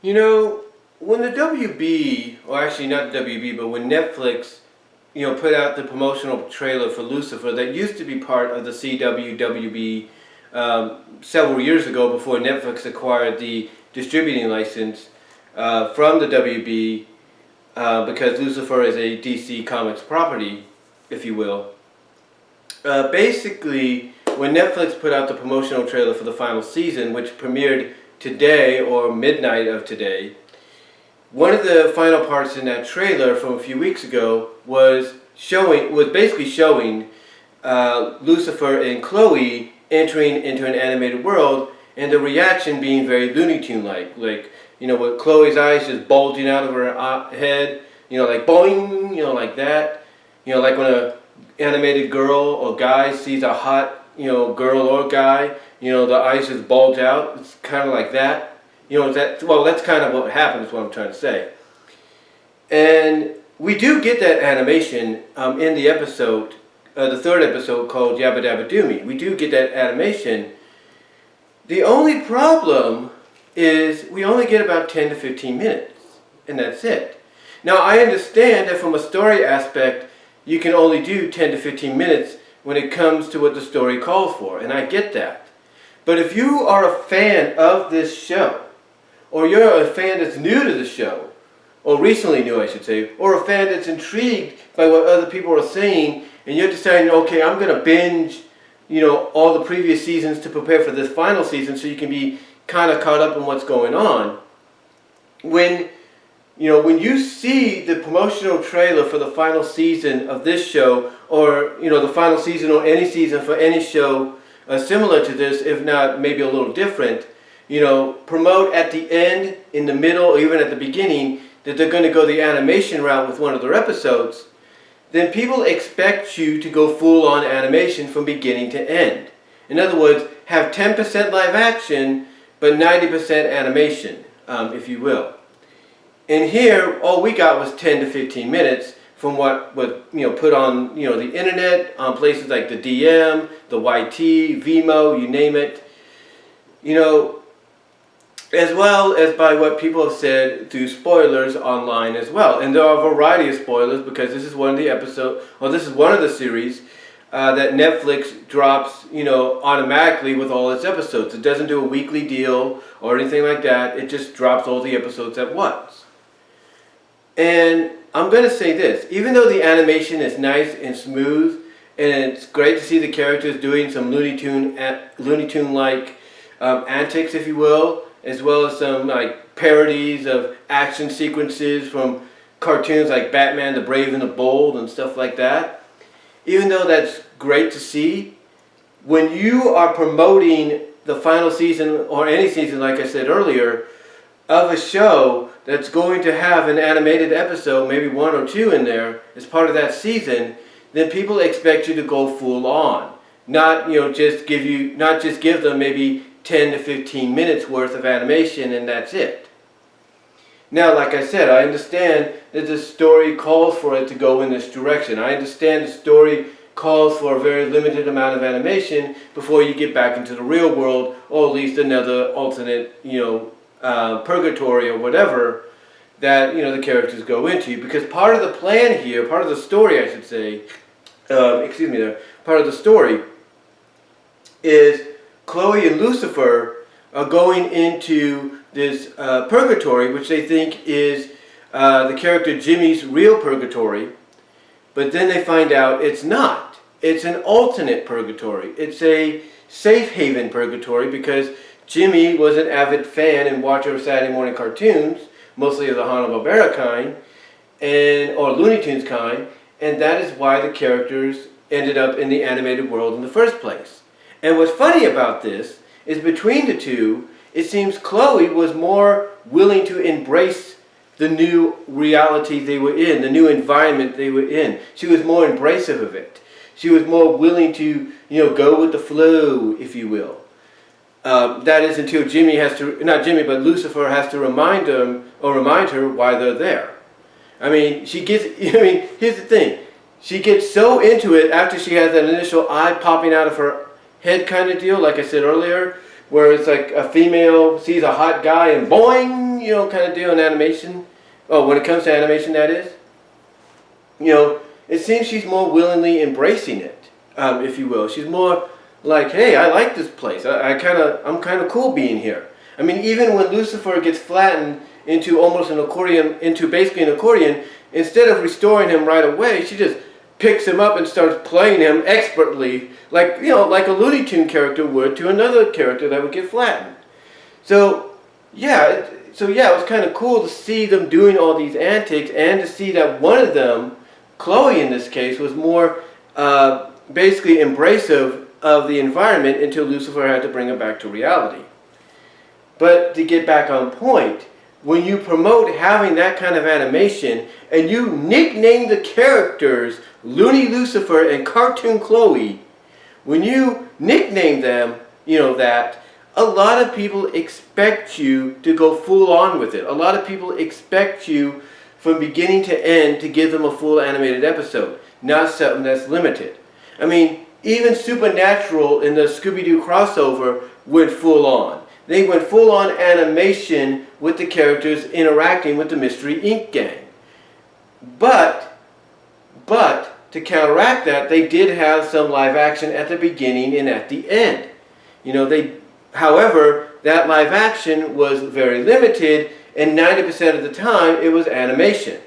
You know, when the WB, or actually not the WB, but when Netflix, put out the promotional trailer for Lucifer that used to be part of the CW WB several years ago before Netflix acquired the distributing license from the WB because Lucifer is a DC Comics property, if you will. Basically, when Netflix put out the promotional trailer for the final season, which premiered today or midnight of today, one of the final parts in that trailer from a few weeks ago was basically showing Lucifer and Chloe entering into an animated world, and the reaction being very Looney Tune-like, with Chloe's eyes just bulging out of her head, like boing, like that, like when a animated girl or guy sees a hot, girl or guy, the eyes just bulge out. It's kind of like that. That's kind of what happens, what I'm trying to say. And we do get that animation in the episode, the third episode called Yabba-Dabba-Do-Me. We do get that animation. The only problem is we only get about 10 to 15 minutes, and that's it. Now, I understand that from a story aspect, you can only do 10 to 15 minutes when it comes to what the story calls for, and I get that. But if you are a fan of this show, or you're a fan that's new to the show, or recently new I should say, or a fan that's intrigued by what other people are saying, and you're deciding, okay, I'm going to binge, all the previous seasons to prepare for this final season so you can be kind of caught up in what's going on. When you see the promotional trailer for the final season of this show, or, the final season or any season for any show similar to this, if not maybe a little different, promote at the end, in the middle, or even at the beginning, that they're going to go the animation route with one of their episodes, then people expect you to go full on animation from beginning to end. In other words, have 10% live action, but 90% animation, if you will. And here, all we got was 10 to 15 minutes from what was put on the internet, on places like the DM, the YT, Vimeo, you name it. As well as by what people have said through spoilers online as well. And there are a variety of spoilers because this is one of the episodes, or this is one of the series that Netflix drops, automatically with all its episodes. It doesn't do a weekly deal or anything like that. It just drops all the episodes at once. And I'm going to say this, even though the animation is nice and smooth, and it's great to see the characters doing some Looney Tune-like antics, if you will, as well as some parodies of action sequences from cartoons like Batman the Brave and the Bold and stuff like that. Even though that's great to see, when you are promoting the final season, or any season like I said earlier, of a show that's going to have an animated episode, maybe one or two in there, as part of that season, then people expect you to go full on. Not just give them maybe 10 to 15 minutes worth of animation and that's it. Now, like I said, I understand that the story calls for it to go in this direction. I understand the story calls for a very limited amount of animation before you get back into the real world, or at least another alternate, purgatory or whatever that, the characters go into. Because part of the plan here, part of the story I should say, part of the story is Chloe and Lucifer are going into this purgatory, which they think is the character Jimmy's real purgatory, but then they find out it's not. It's an alternate purgatory. It's a safe haven purgatory because Jimmy was an avid fan and watcher of Saturday morning cartoons, mostly of the Hanna-Barbera kind, or Looney Tunes kind, and that is why the characters ended up in the animated world in the first place. And what's funny about this is between the two, it seems Chloe was more willing to embrace the new reality they were in, the new environment they were in. She was more embracive of it. She was more willing to, go with the flow, if you will. That is until Lucifer has to remind her why they're there. Here's the thing. She gets so into it after she has that initial eye popping out of her head kind of deal, like I said earlier, where it's like a female sees a hot guy and boing, kind of deal in animation. Oh, when it comes to animation, that is. It seems she's more willingly embracing it, if you will. She's more like, hey, I like this place. I'm kind of cool being here. I mean, even when Lucifer gets flattened into almost an accordion, into basically an accordion, instead of restoring him right away, she just picks him up and starts playing him expertly, like like a Looney Tune character would to another character that would get flattened. So it was kind of cool to see them doing all these antics, and to see that one of them, Chloe in this case, was more basically embracive of the environment until Lucifer had to bring her back to reality. But to get back on point, when you promote having that kind of animation and you nickname the characters Looney Lucifer and Cartoon Chloe, when you nickname them, that, a lot of people expect you to go full on with it. A lot of people expect you from beginning to end to give them a full animated episode, not something that's limited. I mean, even Supernatural in the Scooby-Doo crossover went full on. They went full on animation with the characters interacting with the Mystery Inc. gang. But to counteract that, they did have some live action at the beginning and at the end. However, that live action was very limited, and 90% of the time it was animation.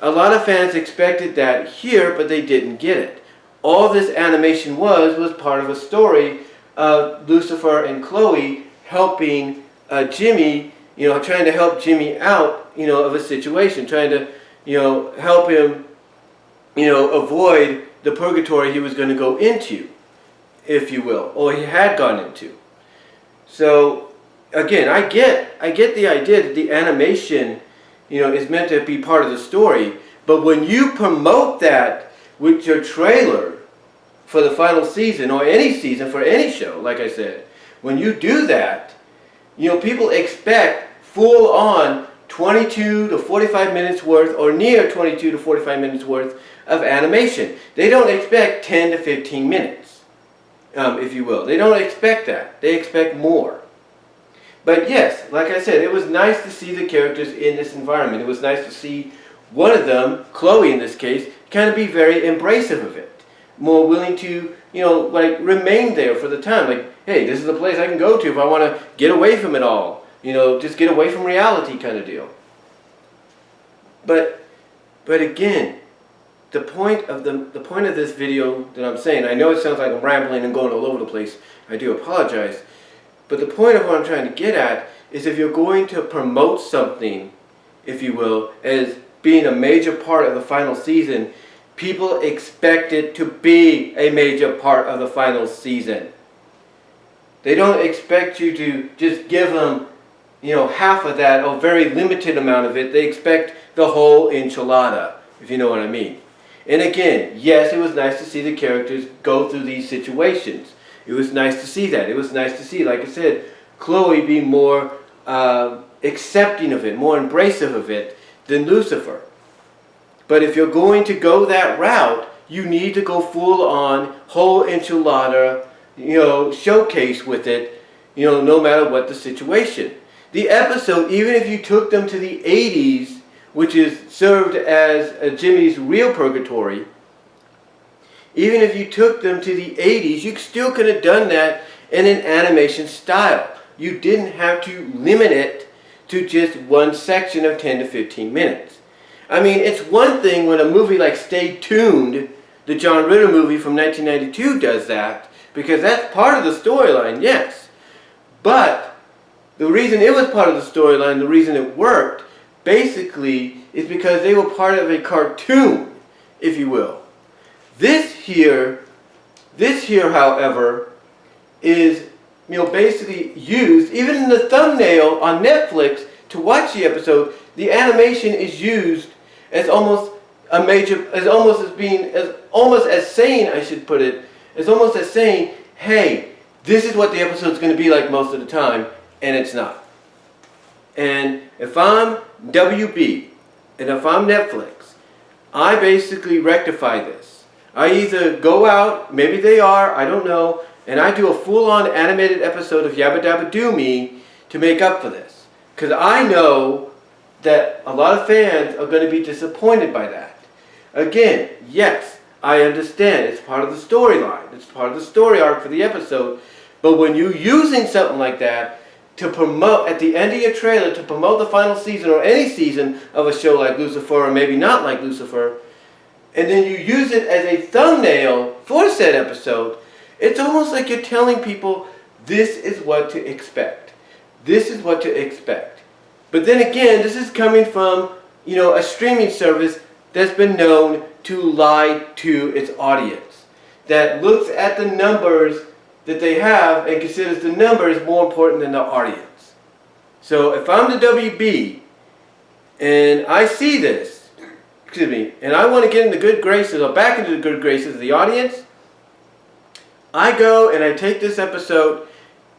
A lot of fans expected that here, but they didn't get it. All this animation was part of a story of Lucifer and Chloe helping Jimmy, trying to help Jimmy out, of a situation, trying to, help him, avoid the purgatory he was going to go into, if you will, or he had gone into. So, again, I get the idea that the animation, is meant to be part of the story, but when you promote that with your trailer for the final season, or any season for any show, like I said, when you do that, people expect full on 22 to 45 minutes worth, or near 22 to 45 minutes worth of animation. They don't expect 10 to 15 minutes, if you will. They don't expect that. They expect more. But yes, like I said, it was nice to see the characters in this environment. It was nice to see one of them, Chloe in this case, kind of be very embracive of it. More willing to, remain there for the time. Like, hey, this is a place I can go to if I want to get away from it all. Just get away from reality kind of deal. But again, the point of this video that I'm saying, I know it sounds like I'm rambling and going all over the place. I do apologize. But the point of what I'm trying to get at is, if you're going to promote something, if you will, as being a major part of the final season, people expect it to be a major part of the final season. They don't expect you to just give them, half of that, or very limited amount of it. They expect the whole enchilada, if you know what I mean. And again, yes, it was nice to see the characters go through these situations. It was nice to see that. It was nice to see, like I said, Chloe be more accepting of it, more embracive of it than Lucifer. But if you're going to go that route, you need to go full on, whole enchilada, showcase with it, no matter what the situation. The episode, even if you took them to the 80s, which is served as Jimmy's real purgatory, even if you took them to the 80s, you still could have done that in an animation style. You didn't have to limit it to just one section of 10 to 15 minutes. I mean, it's one thing when a movie like Stay Tuned, the John Ritter movie from 1992, does that, because that's part of the storyline, yes. But the reason it was part of the storyline, the reason it worked, basically, is because they were part of a cartoon, if you will. This here, however, is, basically used, even in the thumbnail on Netflix, to watch the episode, the animation is used as almost a major, as almost as saying, I should put it, as almost as saying, hey, this is what the episode's going to be like most of the time, and it's not. And if I'm WB, and if I'm Netflix, I basically rectify this. I either go out, maybe they are, I don't know, and I do a full-on animated episode of Yabba-Dabba-Do-Me to make up for this. Because I know that a lot of fans are going to be disappointed by that. Again, yes, I understand. It's part of the storyline. It's part of the story arc for the episode. But when you're using something like that to promote, at the end of your trailer, to promote the final season or any season of a show like Lucifer, or maybe not like Lucifer, and then you use it as a thumbnail for said episode, it's almost like you're telling people, this is what to expect. This is what to expect. But then again, this is coming from, a streaming service that's been known to lie to its audience, that looks at the numbers that they have and considers the numbers more important than the audience. So if I'm the WB and I see this, and I want to get in the good graces, or back into the good graces of the audience, I go and I take this episode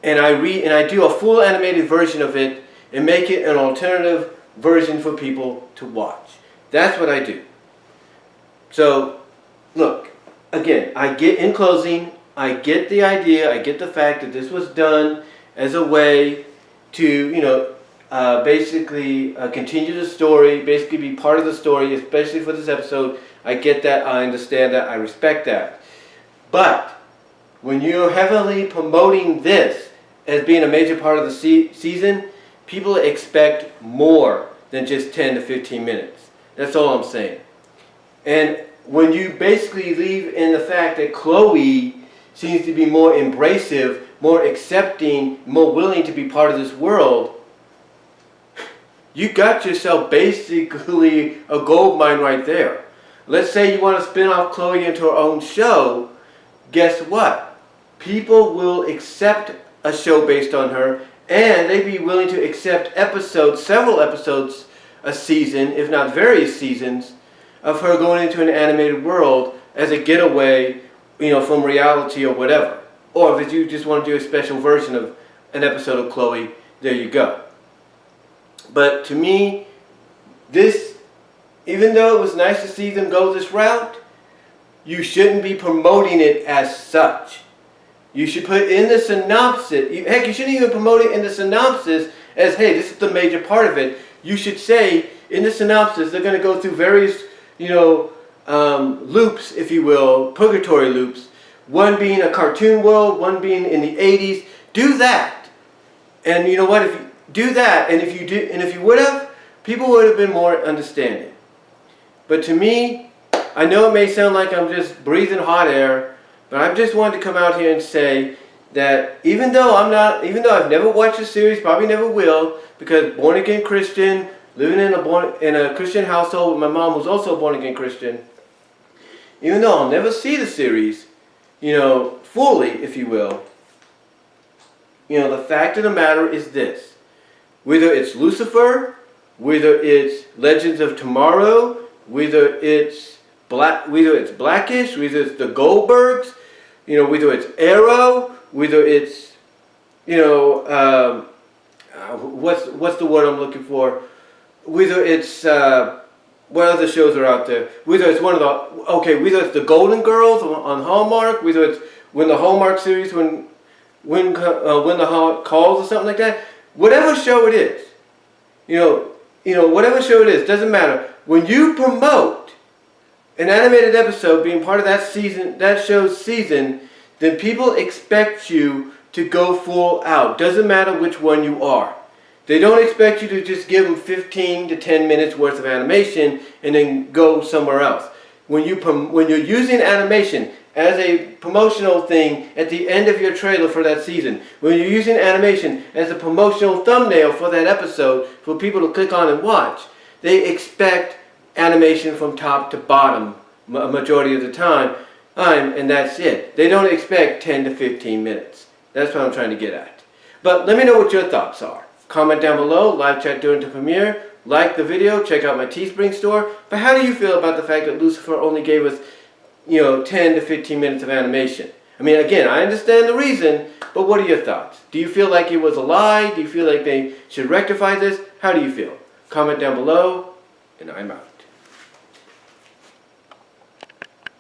and I do a full animated version of it and make it an alternative version for people to watch. That's what I do. So, look, again, in closing, I get the idea, I get the fact that this was done as a way to, basically continue the story, basically be part of the story, especially for this episode. I get that, I understand that, I respect that. But when you're heavily promoting this as being a major part of the season, people expect more than just 10 to 15 minutes. That's all I'm saying. And when you basically leave in the fact that Chloe seems to be more embracive, more accepting, more willing to be part of this world, you got yourself basically a gold mine right there. Let's say you want to spin off Chloe into her own show. Guess what? People will accept a show based on her, and they'd be willing to accept several episodes a season, if not various seasons, of her going into an animated world as a getaway, from reality or whatever. Or if you just want to do a special version of an episode of Chloe, there you go. But to me, this, even though it was nice to see them go this route, you shouldn't be promoting it as such. You should put in the synopsis, heck, you shouldn't even promote it in the synopsis as, hey, this is the major part of it. You should say in the synopsis they're going to go through various, loops, if you will, purgatory loops. One being a cartoon world, one being in the 80s. Do that. And you know what? If you do that, and if you would have, people would have been more understanding. But to me, I know it may sound like I'm just breathing hot air, but I just wanted to come out here and say that even though I've never watched the series, probably never will, because born again Christian, living in a Christian household with my mom who's also born again Christian, even though I'll never see the series, fully, if you will, the fact of the matter is this. Whether it's Lucifer, whether it's Legends of Tomorrow, whether it's Blackish, whether it's the Goldbergs, whether it's Arrow, whether it's, what's the word I'm looking for? Whether it's, what other shows are out there? Whether it's whether it's the Golden Girls on Hallmark, whether it's when the Hallmark series, when the Hallmark calls or something like that. Whatever show it is, whatever show it is, doesn't matter. When you promote an animated episode being part of that show's season, then people expect you to go full out. Doesn't matter which one you are. They don't expect you to just give them 15 to 10 minutes worth of animation and then go somewhere else. When you're using animation as a promotional thing at the end of your trailer for that season, when you're using animation as a promotional thumbnail for that episode for people to click on and watch, they expect animation from top to bottom a majority of the time, and that's it. They don't expect 10 to 15 minutes. That's what I'm trying to get at. But let me know what your thoughts are. Comment down below, live chat during the premiere, like the video, check out my Teespring store. But how do you feel about the fact that Lucifer only gave us 10 to 15 minutes of animation? I mean, again, I understand the reason, but what are your thoughts? Do you feel like it was a lie? Do you feel like they should rectify this? How do you feel? Comment down below, and I'm out.